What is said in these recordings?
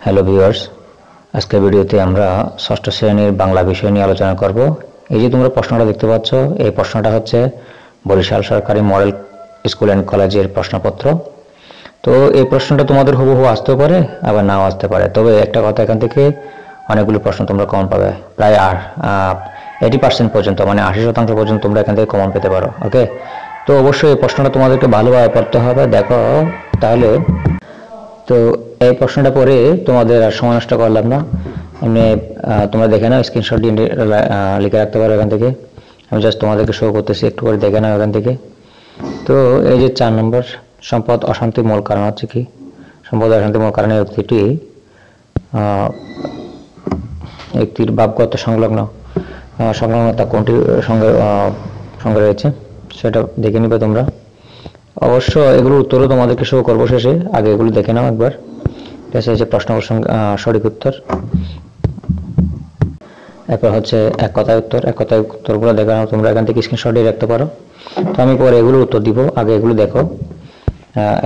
Hello viewers, আজকের ভিডিওতে আমরা ষষ্ঠ শ্রেণীর বাংলা বিষয় নিয়ে আলোচনা করব। এই যে তোমরা প্রশ্নটা দেখতে পাচ্ছ, এই প্রশ্নটা হচ্ছে বরিশাল সরকারি মডেল স্কুল অ্যান্ড কলেজের প্রশ্নপত্র। তো এই প্রশ্নটা তোমাদের হুবহু আসতেও পারে, আবার নাও আসতে পারে। তবে একটা কথা, এখান থেকে অনেকগুলো প্রশ্ন তোমরা কমন পাবে, প্রায় 80% পর্যন্ত, মানে 80% পর্যন্ত তোমরা এখান থেকে কমন পেতে পারো। ওকে, তো অবশ্যই এই প্রশ্নটা তোমাদেরকে ভালোভাবে পড়তে হবে। দেখো তাহলে, তো এই প্রশ্নটা পরে তোমাদের আর সময় নষ্ট করলাম না, এমনি তোমরা দেখে নাও, স্ক্রিনশট দিয়ে লিখে রাখতে পারো এখান থেকে। আমি জাস্ট তোমাদেরকে শো করতেছি, একটু করে দেখে নাও এখান থেকে। তো এই যে 4 নম্বর, সম্পদ অশান্তির মূল কারণ হচ্ছে কি? সম্পদ অশান্তির মূল কারণে একটির ভাবগত সংলগ্নতা কোনটির সঙ্গে রয়েছে সেটা দেখে নিবে তোমরা। অবশ্য এগুলোর উত্তরও তোমাদেরকে শো করবো শেষে, আগে এগুলো দেখে নাও একবার। ঠিক আছে, এই যে প্রশ্ন সঠিক উত্তর। এরপর হচ্ছে এক কথায় উত্তরগুলো দেখে নাও তোমরা, এখান থেকে স্ক্রিনশট দিয়ে রাখতে পারো। তো আমি পরে এগুলো উত্তর দিব, আগে এগুলো দেখো।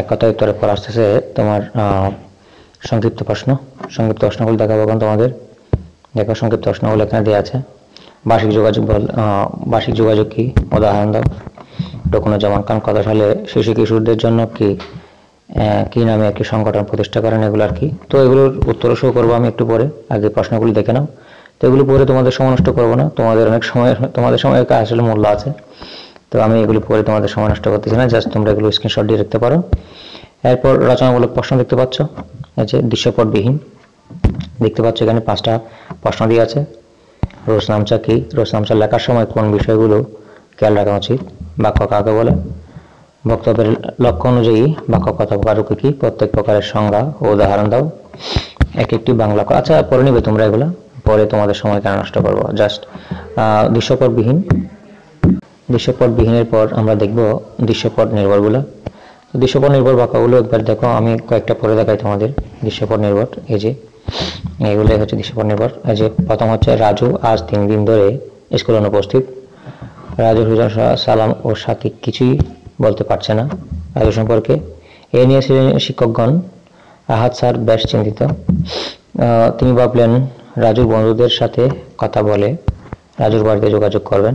এক কথায় উত্তরের পর আসতেছে তোমার সংক্ষিপ্ত প্রশ্নগুলো দেখাবো এখন তোমাদের। দেখো সংক্ষিপ্ত প্রশ্নগুলো এখানে দেওয়া আছে। বার্ষিক যোগাযোগ কি? উদাহরণ দাও। রুকনুজ্জামান খান কত সালে শিশু কিশোরদের জন্য কি নামে একটি সংগঠন প্রতিষ্ঠা করেন? এগুলো আর কি। তো এগুলোর উত্তর শো করবো আমি একটু পরে, আগে প্রশ্নগুলো দেখে নাও। তো এগুলো পরে তোমাদের সময় নষ্ট করবো না, তোমাদের সময় আসলে মূল্য আছে। তো আমি এগুলো পরে তোমাদের সময় নষ্ট করতেছি না, জাস্ট তোমরা এগুলো স্ক্রিনশট দিয়ে রাখতে পারো। এরপর রচনামূলক প্রশ্ন দেখতে পাচ্ছ, এই যে দৃশ্যপটবিহীন দেখতে পাচ্ছ, এখানে 5টা প্রশ্ন দিয়ে আছে। রোজনামচা কি? রোজনামচা লেখার সময় কোন বিষয়গুলো খেয়াল রাখা উচিত? বাক্য কাকে বলে? বক্তব্যের লক্ষ্য অনুযায়ী বাক্য কথোপকথন কি? প্রত্যেক প্রকারের সংজ্ঞা ও উদাহরণ দাও। একটি বাংলা। আচ্ছা, পরে নিবে তোমরা এগুলা, পরে তোমাদের সময় কেন নষ্ট করবো। জাস্ট দৃশ্যপটবিহীনের পর আমরা দেখব দৃশ্যপট নির্ভরগুলো। দৃশ্যপট নির্ভর বাক্যগুলো একবার দেখো, আমি কয়েকটা পরে দেখাই তোমাদের। দৃশ্যপট নির্ভর, এই যে এগুলোই হচ্ছে দৃশ্যপট নির্ভর। এই যে প্রথম হচ্ছে, রাজু আজ 3 দিন ধরে স্কুলে অনুপস্থিত। রাজু হুজুর সালাম ও সাথী কিছুই বলতে পারছে না রাজু সম্পর্কে। এ নিয়ে শিক্ষকগণ আহাদ স্যার বেশ চিন্তিত। তিনি ভাবলেন রাজুর বন্ধুদের সাথে কথা বলে রাজুর বাড়িতে যোগাযোগ করবেন।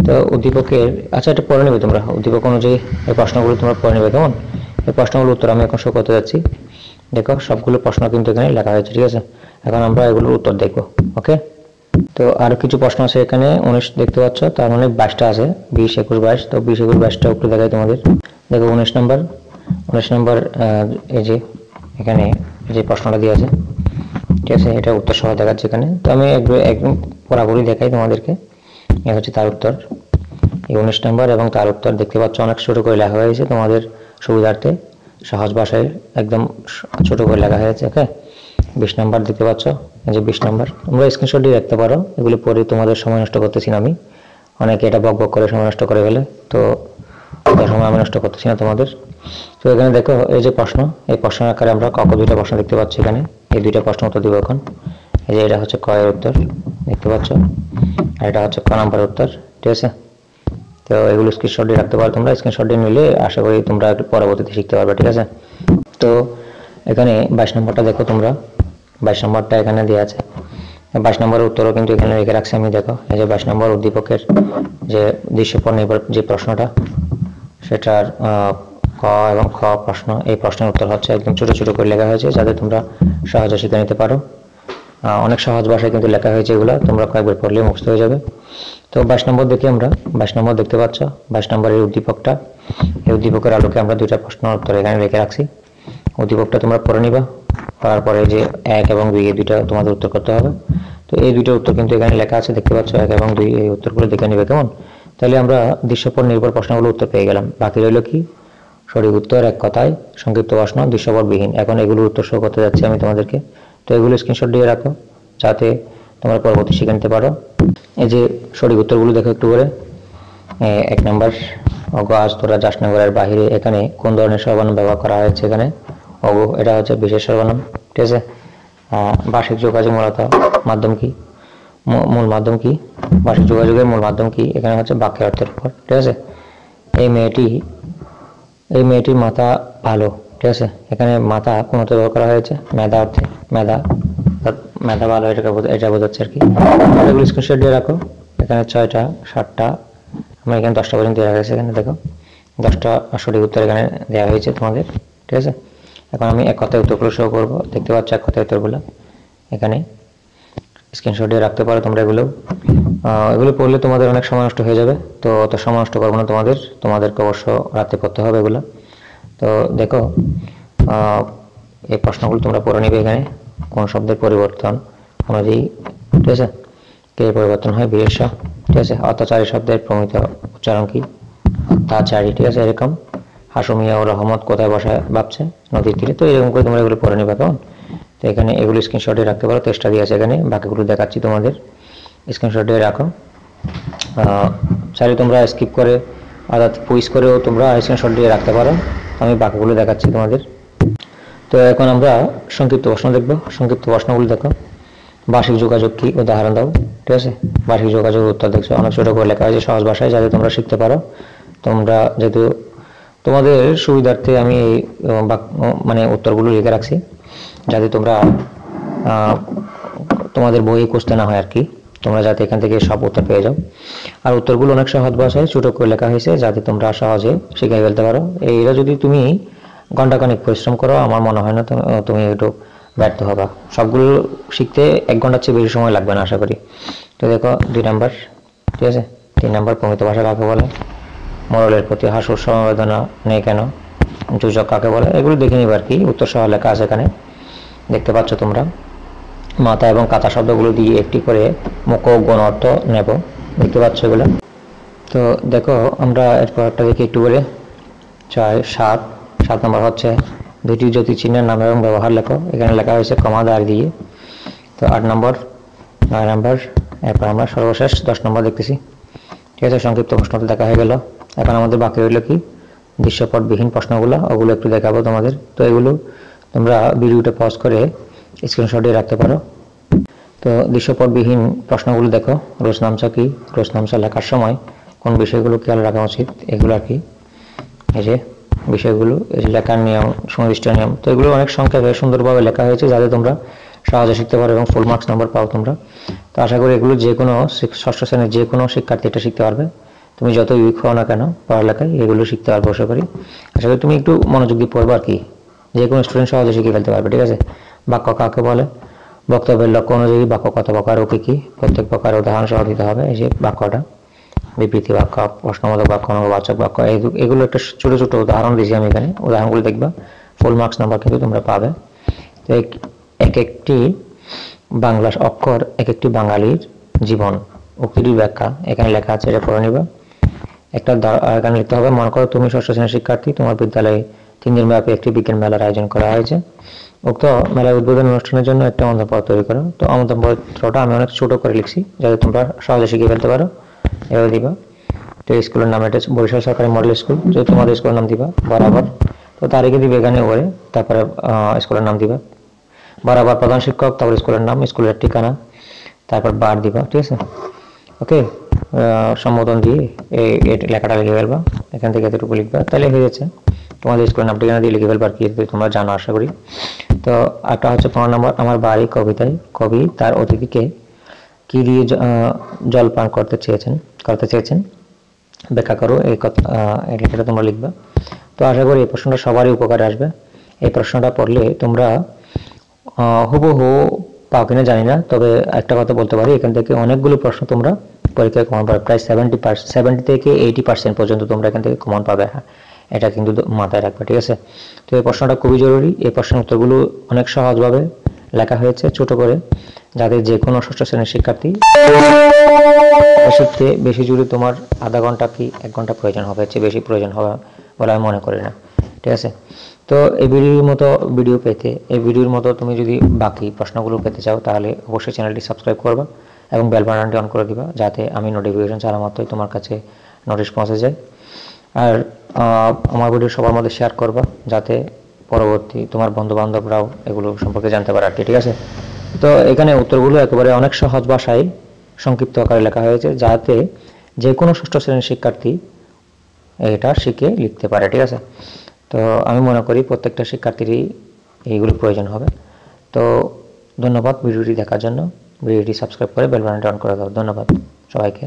তো উদ্দীপকের, আচ্ছা এটা পড়ে নেবে তোমরা, উদ্দীপক অনুযায়ী এই প্রশ্নগুলো তোমরা পড়ে নেবে, কেমন? এই প্রশ্নগুলোর উত্তর আমি এখন শো করতে যাচ্ছি। দেখো সবগুলো প্রশ্ন কিন্তু এখানে লেখা হয়েছে, ঠিক আছে? এখন আমরা এগুলোর উত্তর দেখবো। ওকে, তো আরো কিছু প্রশ্ন আছে এখানে। 19 দেখতে পাচ্ছ, তার মানে 22টা আছে, 20, 21, 22। তো 20, 21, 22টা একটু দেখাই তোমাদের। দেখো 19 নম্বর, এই যে এখানে যে প্রশ্নটা দিয়ে আছে, ঠিক আছে, এটা উত্তর সহ দেখাচ্ছে এখানে। তো আমি একদম পুরোপুরি দেখাই তোমাদেরকে। এই হচ্ছে তার উত্তর, এই 19 নম্বর, এবং তার উত্তর দেখতে পাচ্ছ অনেক ছোট করে লেখা হয়েছে তোমাদের সুবিধার্থে, সহজ ভাষায় একদম ছোট করে লেখা হয়েছে। ওকে, 20 নম্বর দেখতে পাচ্ছ, এই যে 20 নম্বর, তোমরা স্ক্রিনশট দিয়ে রাখতে পারো। এগুলো পরে তোমাদের সময় নষ্ট করতেছি না আমি, অনেকে এটা বক করে সময় নষ্ট করে ফেলে, তো সময় আমি নষ্ট করতেছি না তোমাদের। তো এখানে দেখো এই যে প্রশ্ন, এই প্রশ্নের আকারে আমরা ক 2টা প্রশ্ন দেখতে পাচ্ছি এখানে। এই 2টা প্রশ্ন উত্তর দিব এখন। এই যে এটা হচ্ছে ক এর উত্তর দেখতে পাচ্ছ, আর এটা হচ্ছে ক নাম্বার উত্তর, ঠিক আছে? তো এগুলো স্ক্রিনশট দিয়ে রাখতে পারো তোমরা। স্ক্রিনশট দিয়ে নিলে আশা করি তোমরা একটু পরবর্তীতে শিখতে পারবে, ঠিক আছে? তো এখানে 22 নম্বরটা দেখো তোমরা, 22 নম্বরটা এখানে দেওয়া আছে। 22 নম্বরের উত্তরও কিন্তু এখানে রেখে রাখছি আমি। দেখো এই যে 22 নম্বর উদ্দীপকের যে দৃশ্যপট নির্ভর যে প্রশ্নটা, সেটার ক এবং খ প্রশ্ন, এই প্রশ্নের উত্তর হচ্ছে একদম ছোট ছোট করে লেখা হয়েছে, যাতে তোমরা সহজে শিখে নিতে পারো। অনেক সহজ ভাষায় কিন্তু লেখা হয়েছে এগুলো, তোমরা কয়েকবার পড়লে মুখস্থ হয়ে যাবে। তো 22 নম্বর দেখি আমরা। 22 নম্বর দেখতে পাচ্ছ, 22 নম্বরের উদ্দীপকটা, এই উদ্দীপকের আলোকে আমরা 2টা প্রশ্নের উত্তর এখানে রেখে রাখছি। উদ্দীপকটা তোমরা পড়ে নিবা, পড়ার পরে যে 1 এবং 2 এই 2টা তোমাদের উত্তর করতে হবে। তো এই 2টা উত্তর কিন্তু এখানে লেখা আছে, দেখতে পাচ্ছ 1 এবং 2, এই উত্তরগুলো দেখে নিবে, কেমন? তাহলে আমরা দৃশ্যপট নির্ভর প্রশ্নগুলো উত্তর পেয়ে গেলাম। বাকি রইল কি? সঠিক উত্তর, এক কথায় সংক্ষিপ্ত প্রশ্ন, দৃশ্যপটবিহীন। এখন এগুলোর উত্তর শো করতে যাচ্ছি আমি তোমাদেরকে। তো এগুলো স্ক্রিনশট দিয়ে রাখো, যাতে তোমরা পরবর্তী শিখে নিতে পারো। এই যে সঠিক উত্তরগুলো দেখো একটু করে। 1 নম্বর, অগ আজ তোরা যাসনগরের বাহিরে, এখানে কোন ধরনের সর্বনাম ব্যবহার করা হয়েছে? এখানে অগ, এটা হচ্ছে বিশেষ সর্বনাম, ঠিক আছে? বার্ষিক যোগাযোগ মূলত মাধ্যম কি? মূল মাধ্যম কি? বার্ষিক যোগাযোগের মূল মাধ্যম কি? এখানে হচ্ছে বাক্যের অর্থের উপর, ঠিক আছে? এই মেয়েটির মাথা ভালো, ঠিক আছে। এখানে মাথা কোনতে ব্যবহার করা হয়েছে, মেধা অর্থে, মেধা মেধা ভালো, এটা বোঝাচ্ছে আর কি। এগুলো স্ক্রিনশট দিয়ে রাখো। এখানে 6টা 7টা, আমরা এখানে 10টা পর্যন্ত দেওয়া হয়েছে। এখানে দেখো 10টা সঠিক উত্তর এখানে দেওয়া হয়েছে তোমাদের, ঠিক আছে। এখন আমি এক কথায় উত্তরগুলো শো করবো, দেখতে পাচ্ছ এক কথায় উত্তরগুলো এখানে স্ক্রিনশট দিয়ে রাখতে পারো তোমরা। এগুলো পড়লে তোমাদের অনেক সময় নষ্ট হয়ে যাবে, তো অত সময় নষ্ট করবো না তোমাদেরকে অবশ্য রাতে পড়তে হবে এগুলো। তো দেখো এই প্রশ্নগুলো তোমরা পড়ে নিবে। এখানে কোন শব্দের পরিবর্তন অনুযায়ী, ঠিক আছে, কে পরিবর্তন হয়, বিশেষ্য, ঠিক আছে। অত্যাচারী শব্দের প্রমিত উচ্চারণ কি, অত্যাচারী, ঠিক আছে। এরকম হাসুমিয়া ও রহমত কোথায় বসায় ভাবছে, নদীর তীরে। তো এরকম করে তোমরা এগুলো পড়ে নিবা কেমন। তো এখানে এগুলো স্ক্রিনশটে রাখতে পারো, চেষ্টা দিয়ে আছে এখানে, বাকিগুলো দেখাচ্ছি তোমাদের, স্ক্রিনশটে রাখো। চাইলে তোমরা স্কিপ করে অর্থাৎ কুইজ করেও তোমরা স্ক্রিনশট দিয়ে রাখতে পারো, আমি বাকিগুলো দেখাচ্ছি তোমাদের। তো এখন আমরা সংক্ষিপ্ত প্রশ্ন দেখব। সংক্ষিপ্ত প্রশ্নগুলো দেখো। বার্ষিক যোগাযোগ কি, উদাহরণ দাও, ঠিক আছে। বার্ষিক যোগাযোগ উত্তর দেখছো, অনেক ছোট করে লেখা হয়েছে সহজ ভাষায়, যাতে তোমরা শিখতে পারো। তোমরা যেহেতু তোমাদের সুবিধার্থে আমি এই মানে উত্তরগুলো লিখে রাখছি, যাতে তোমরা তোমাদের বইয়ে খুঁজতে না হয় আর কি, তোমরা যাতে এখান থেকে সব উত্তর পেয়ে যাও। আর উত্তরগুলো অনেক সহজ ভাষায় ছোট করে লেখা হয়েছে, যাতে তোমরা সহজে শিখে ফেলতে পারো। এইটা যদি তুমি ঘন্টাখানেক পরিশ্রম করো, আমার মনে হয় না তুমি একটু ব্যর্থ হবা। সবগুলো শিখতে 1 ঘন্টার চেয়ে বেশি সময় লাগবে না আশা করি। তো দেখো 2 নাম্বার, ঠিক আছে। 3 নাম্বার, প্রমিত ভাষা কাকে বলে, মোরলের প্রতি হাসুর সমবেদনা নেই কেন, যোজক কাকে বলে। এগুলো দেখে নিবে আর কি, উত্তর সহ লেখা আছে এখানে, দেখতে পাচ্ছ তোমরা। মাথা এবং কাতা শব্দগুলো দিয়ে একটি করে মুখ ও গণ অর্থ নেব, দেখতে পাচ্ছ এগুলো। তো দেখো আমরা এরপর একটা দেখি একটু করে। 7 নম্বর হচ্ছে দুটি জ্যোতিচিহ্নের নাম এবং ব্যবহার লেখো। এখানে লেখা হয়েছে কমা দ্বার দিয়ে। তো 8 নম্বর, 9 নম্বর, এরপর আমরা সর্বশেষ 10 নম্বর দেখতেছি, ঠিক আছে। সংক্ষিপ্ত প্রশ্ন তো দেখা হয়ে গেল। এখন আমাদের বাকি রইল কি, দৃশ্যপটবিহীন প্রশ্নগুলো, ওগুলো একটু দেখাবো তোমাদের। তো এগুলো তোমরা ভিডিওটা পজ করে স্ক্রিনশট দিয়ে রাখতে পারো। তো দৃশ্যপটবিহীন প্রশ্নগুলো দেখো। রোজনামচা কি, রোজনামচা লেখার সময় কোন বিষয়গুলো খেয়াল রাখা উচিত, এগুলো আর কি। এই যে বিষয়গুলো, এই যে লেখার নিয়ম, সুনির্দিষ্ট নিয়ম, তো এগুলো অনেক সংক্ষেপে সুন্দরভাবে লেখা হয়েছে, যাতে তোমরা সহজে শিখতে পারো এবং ফুল মার্কস নাম্বার পাও তোমরা। তো আশা করি এগুলো যে কোনো 6ষ্ঠ শ্রেণীর যে কোনো শিক্ষার্থী এটা শিখতে পারবে। তুমি যত উইক হও না কেন পড়ালেখায়, এগুলো শিখতে পারবে আশা করি। আশা করি তুমি একটু মনোযোগ দিয়ে পড়বে আর কি, যে কোনো স্টুডেন্ট সহজে শিখে ফেলতে পারবে, ঠিক আছে। বাক্য কাকে বলে, বক্তব্যের লক্ষ্য অনুযায়ী বাক্য কত প্রকার ও কি কি, প্রত্যেক প্রকার উদাহরণ সহ দিতে হবে। এই যে বাক্যটা, বিবৃতি বাক্য, প্রশ্নবোধক বাক্য, অনুবাচক বাক্য, এগুলো একটা ছোট ছোট উদাহরণ দিয়েছি আমি এখানে, উদাহরণগুলো দেখবা, ফুল মার্কস নাম্বার কিন্তু তোমরা পাবে। তো এক একটি বাংলা অক্ষর এক একটি বাঙালির জীবন, উক্তিটির ব্যাখ্যা এখানে লেখা আছে, এটা পড়ে নিবা। একটা এখানে লিখতে হবে, মনে করো তুমি 6ষ্ঠ শ্রেণীর শিক্ষার্থী, তোমার বিদ্যালয়ে 3 দিন ব্যাপী একটি বিজ্ঞান মেলার আয়োজন করা হয়েছে। উক্ত মেলার উদ্বোধন অনুষ্ঠানের জন্য একটা আমন্ত্রণপত্র তৈরি করো। তো আমন্ত্রণপত্রটা আমি অনেক ছোট করে লিখছি, যাতে তোমরা সহজে শিখে ফেলতে পারো, এভাবে দিবা। তো স্কুলের নাম, এটা বরিশাল সরকারি মডেল স্কুল, যদি তোমাদের স্কুলের নাম দিবা বরাবর। তো তারিখে দিবে এখানে ওরে, তারপরে স্কুলের নাম দিবা বরাবর, প্রধান শিক্ষক, তারপর স্কুলের নাম, স্কুলের ঠিকানা, তারপর বার দিবা, ঠিক আছে। ওকে, সম্বোধন দিয়ে এই লেখাটা লিখে ফেলবা, এখান থেকে এতটুকু লিখবা, তাহলে হয়ে যাচ্ছে। তোমাদের স্কুলের নাম ঠিকানা দিয়ে লিখে ফেলবা আর কি, তোমরা জানো আশা করি। তো একটা হচ্ছে 15 নম্বর, আমার বাড়ি কবিতায় কবি তার অতিথিকে কি দিয়ে জলপান করতে চেয়েছেন ব্যাখ্যা করো, এই লেখাটা তোমরা লিখবা। তো আশা করি এই প্রশ্নটা সবারই উপকারে আসবে। এই প্রশ্নটা পড়লে তোমরা হুবহু পাও কিনা জানি না, তবে একটা কথা বলতে পারি, এখান থেকে অনেকগুলো প্রশ্ন তোমরা পরীক্ষায় কমন পাবে, প্রায় 70 থেকে 80% পর্যন্ত তোমরা এখান থেকে কমন পাবে। এটা কিন্তু মাথায় রাখবে, ঠিক আছে। তো এই প্রশ্নটা খুবই জরুরি। এই প্রশ্নের উত্তরগুলো অনেক সহজভাবে লেখা হয়েছে ছোট করে, যাতে যে কোনো 6ষ্ঠ শ্রেণীর শিক্ষার্থী শিখতে বেশি জুড়ে তোমার আধা ঘন্টা কি 1 ঘন্টা প্রয়োজন হবে, চেয়ে বেশি প্রয়োজন হবে বলে আমি মনে করি না, ঠিক আছে। তো এই ভিডিওর মতো তুমি যদি বাকি প্রশ্নগুলো পেতে চাও, তাহলে অবশ্যই চ্যানেলটি সাবস্ক্রাইব করবা এবং বেল বাটনটি অন করে দিবা, যাতে আমি নোটিফিকেশন ছাড়া মাত্রই তোমার কাছে নোটিশ পৌঁছে যায়। আর আমার ভিডিও সবার মধ্যে শেয়ার করবা, যাতে পরবর্তী তোমার বন্ধু বান্ধবরাও এগুলো সম্পর্কে জানতে পারে আর কি, ঠিক আছে। তো এখানে উত্তরগুলো একেবারে অনেক সহজ ভাষায় সংক্ষিপ্ত আকারে লেখা হয়েছে, যাতে যে কোনো 6ষ্ঠ শ্রেণীর শিক্ষার্থী এটা শিখে লিখতে পারে, ঠিক আছে। তো আমি মনে করি প্রত্যেকটা শিক্ষার্থীরই এইগুলো প্রয়োজন হবে। তো ধন্যবাদ ভিডিওটি দেখার জন্য। ভিডিওটি সাবস্ক্রাইব করে বেল বাটনটি অন করে দাও। ধন্যবাদ সবাইকে।